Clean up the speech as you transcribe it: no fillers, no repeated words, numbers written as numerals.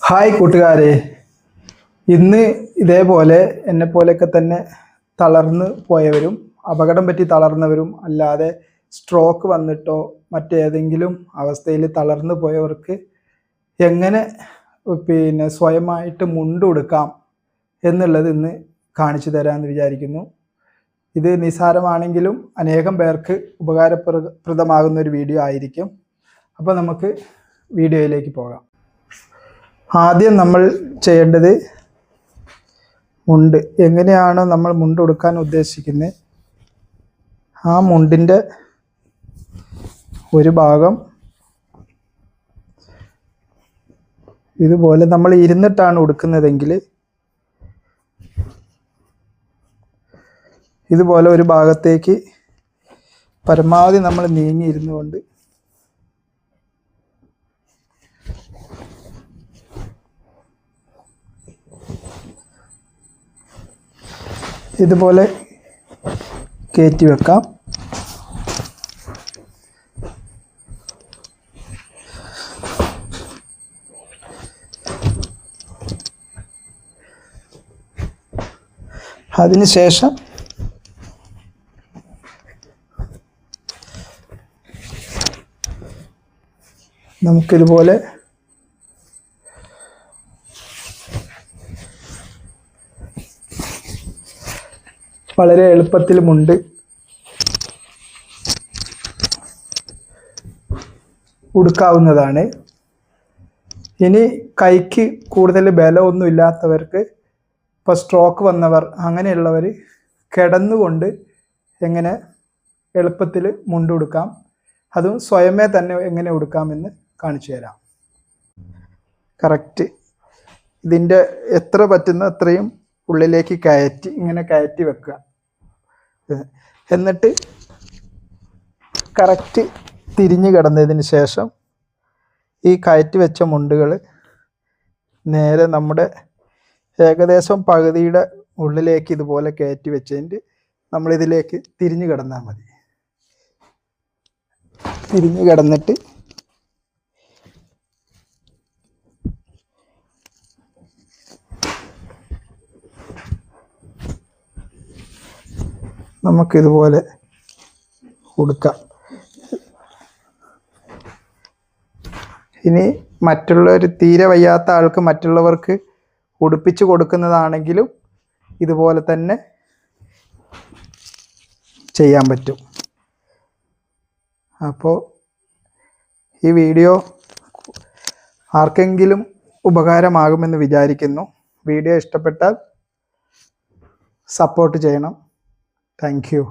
Hi കൂട്ടുകാരെ, ഇന്ന് ഇതേപോലെ എന്നെപ്പോലെയൊക്കെ തന്നെ തളർന്ന് പോയവരും അപകടം പറ്റി തളർന്നവരും അല്ലാതെ സ്ട്രോക്ക് വന്നിട്ടോ മറ്റേതെങ്കിലും അവസ്ഥയിൽ തളർന്നു പോയവർക്ക് എങ്ങനെ സ്വയമായിട്ട് മുണ്ടുടുക്കാം എന്നുള്ളത് ഇന്ന് കാണിച്ചു തരാമെന്ന് വിചാരിക്കുന്നു. ഇത് നിസ്സാരമാണെങ്കിലും അനേകം പേർക്ക് ഉപകാരപ്രദമാകുന്ന ഒരു വീഡിയോ ആയിരിക്കും. അപ്പോൾ നമുക്ക് വീഡിയോയിലേക്ക് പോകാം. ആദ്യം നമ്മൾ ചെയ്യേണ്ടത് മുണ്ട് എങ്ങനെയാണോ നമ്മൾ മുണ്ട് ഉടുക്കാൻ ഉദ്ദേശിക്കുന്നത് ആ മുണ്ടിൻ്റെ ഒരു ഭാഗം ഇതുപോലെ നമ്മൾ ഇരുന്നിട്ടാണ് ഉടുക്കുന്നതെങ്കിൽ ഇതുപോലെ ഒരു ഭാഗത്തേക്ക് പരമാവധി നമ്മൾ നീങ്ങിയിരുന്നു കൊണ്ട് ഇതുപോലെ കയറ്റി വെക്കാം. അതിനുശേഷം നമുക്കിതുപോലെ വളരെ എളുപ്പത്തിൽ മുണ്ട് ഉടുക്കാവുന്നതാണ്. ഇനി കൈക്ക് കൂടുതൽ ബലമൊന്നും ഇല്ലാത്തവർക്ക്, ഇപ്പോൾ സ്ട്രോക്ക് വന്നവർ അങ്ങനെയുള്ളവർ കിടന്നുകൊണ്ട് എങ്ങനെ എളുപ്പത്തിൽ മുണ്ട് ഉടുക്കാം, അതും സ്വയമേ തന്നെ എങ്ങനെ ഉടുക്കാമെന്ന് കാണിച്ചു തരാം. കറക്റ്റ് ഇതിൻ്റെ എത്ര പറ്റുന്ന അത്രയും ഉള്ളിലേക്ക് ഇങ്ങനെ കയറ്റി വെക്കുക. എന്നിട്ട് കറക്റ്റ് തിരിഞ്ഞു കിടന്നതിന് ശേഷം ഈ കയറ്റി വെച്ച മുണ്ടുകൾ നേരെ നമ്മുടെ ഏകദേശം പകുതിയുടെ ഉള്ളിലേക്ക് ഇതുപോലെ കയറ്റി വെച്ചതിൻ്റെ നമ്മളിതിലേക്ക് തിരിഞ്ഞു കിടന്നാൽ മതി. തിരിഞ്ഞു കിടന്നിട്ട് നമുക്കിതുപോലെ ഉടുക്കാം. ഇനി മറ്റുള്ളവർ തീരെ വയ്യാത്ത ആൾക്ക് മറ്റുള്ളവർക്ക് ഉടുപ്പിച്ച് കൊടുക്കുന്നതാണെങ്കിലും ഇതുപോലെ തന്നെ ചെയ്യാൻ പറ്റും. അപ്പോൾ ഈ വീഡിയോ ആർക്കെങ്കിലും ഉപകാരമാകുമെന്ന് വിചാരിക്കുന്നു. വീഡിയോ ഇഷ്ടപ്പെട്ടാൽ സപ്പോർട്ട് ചെയ്യണം. Thank you.